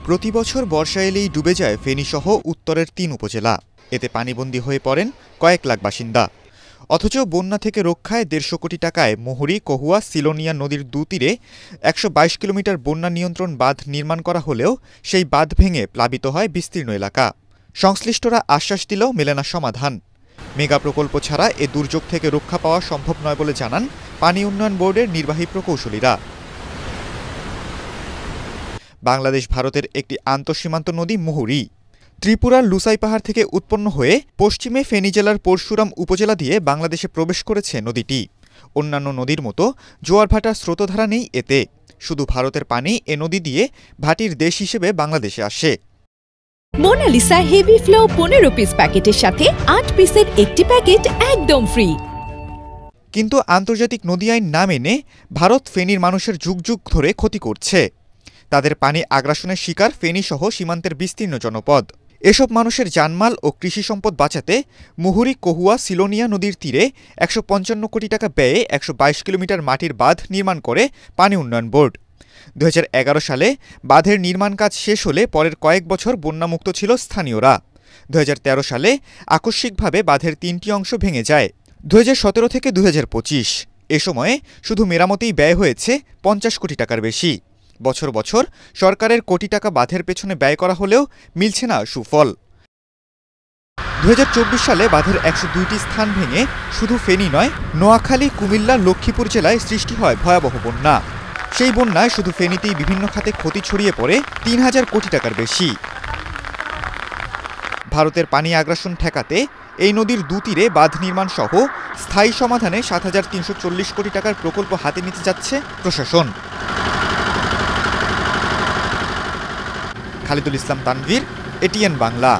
প্রতি বছর বর্ষা এলেই ডুবে যায় ফেনীসহ উত্তরের ৩ উপজেলা। এতে পানিবন্দী হয়ে পড়েন কয়েক লাখ বাসিন্দা। অথচ বন্যা থেকে রক্ষায় ১৫০ কোটি টাকায় মুহুরী, কহুয়া, সিলোনিয়া নদীর দুতীরে ১২২ কিলোমিটার বন্যা নিয়ন্ত্রণ বাঁধ নির্মাণ করা হলেও সেই বাঁধ ভেঙে প্লাবিত হয় বিস্তীর্ণ এলাকা। সংশ্লিষ্টরা আশ্বাস দিলেও মেলে না সমাধান। মেগা প্রকল্প ছাড়া এ দুর্যোগ থেকে রক্ষা পাওয়া সম্ভব নয় বলে জানান পানি উন্নয়ন বোর্ডের নির্বাহী প্রকৌশলীরা। বাংলাদেশ ভারতের একটি আন্তঃসীমান্ত নদী মুহুরী। ত্রিপুরার লুসাই পাহাড় থেকে উৎপন্ন হয়ে পশ্চিমে ফেনী জেলার পরশুরাম উপজেলা দিয়ে বাংলাদেশে প্রবেশ করেছে নদীটি। অন্যান্য নদীর মতো জোয়ার-ভাটার স্রোতধারা নেই এতে। শুধু ভারতের পানি এ নদী দিয়ে ভাটির দেশ হিসেবে বাংলাদেশে আসে। মোনালিসা হেভি ফ্লো 15 পিস প্যাকেটের সাথে 8 পিসের একটি প্যাকেট একদম ফ্রি। কিন্তু আন্তর্জাতিক নদী আইন না মেনে ভারত ফেনীর মানুষের যুগ যুগ ধরে ক্ষতি করছে। তাদের পানি আগ্রাসনের শিকার ফেনীসহ সীমান্তের বিস্তীর্ণ জনপদ। এসব মানুষের জানমাল ও কৃষি সম্পদ বাঁচাতে মুহুরী, কহুয়া, সিলোনিয়া নদীর তীরে ১৫৫ কোটি টাকা ব্যয়ে ১২২ কিলোমিটার মাটির বাঁধ নির্মাণ করে পানি উন্নয়ন বোর্ড। ২০১১ সালে বাঁধের নির্মাণ কাজ শেষ হলে পরের কয়েক বছর বন্যামুক্ত ছিল স্থানীয়রা। ২০১৩ সালে আকস্মিকভাবে বাঁধের ৩টি অংশ ভেঙে যায়। ২০১৭ থেকে ২০২৫ এ সময়ে শুধু মেরামতেই ব্যয় হয়েছে ৫০ কোটি টাকার বেশি। বছর বছর সরকারের কোটি টাকা বাঁধের পেছনে ব্যয় করা হলেও মিলছে না সুফল। ২০২৪ সালে বাঁধের ১০২টি স্থান ভেঙে শুধু ফেনী নয়, নোয়াখালী, কুমিল্লা, লক্ষ্মীপুর জেলায় সৃষ্টি হয় ভয়াবহ বন্যা। সেই বন্যায় শুধু ফেনীতেই বিভিন্ন খাতে ক্ষতি ছড়িয়ে পড়ে ৩,০০০ কোটি টাকার বেশি। ভারতের পানি আগ্রাসন ঠেকাতে এই নদীর দুতীরে বাঁধ নির্মাণ সহ স্থায়ী সমাধানে ৭,৩৪০ কোটি টাকার প্রকল্প হাতে নিতে যাচ্ছে প্রশাসন। খালিদুল ইসলাম তানভীর, এটিএন বাংলা।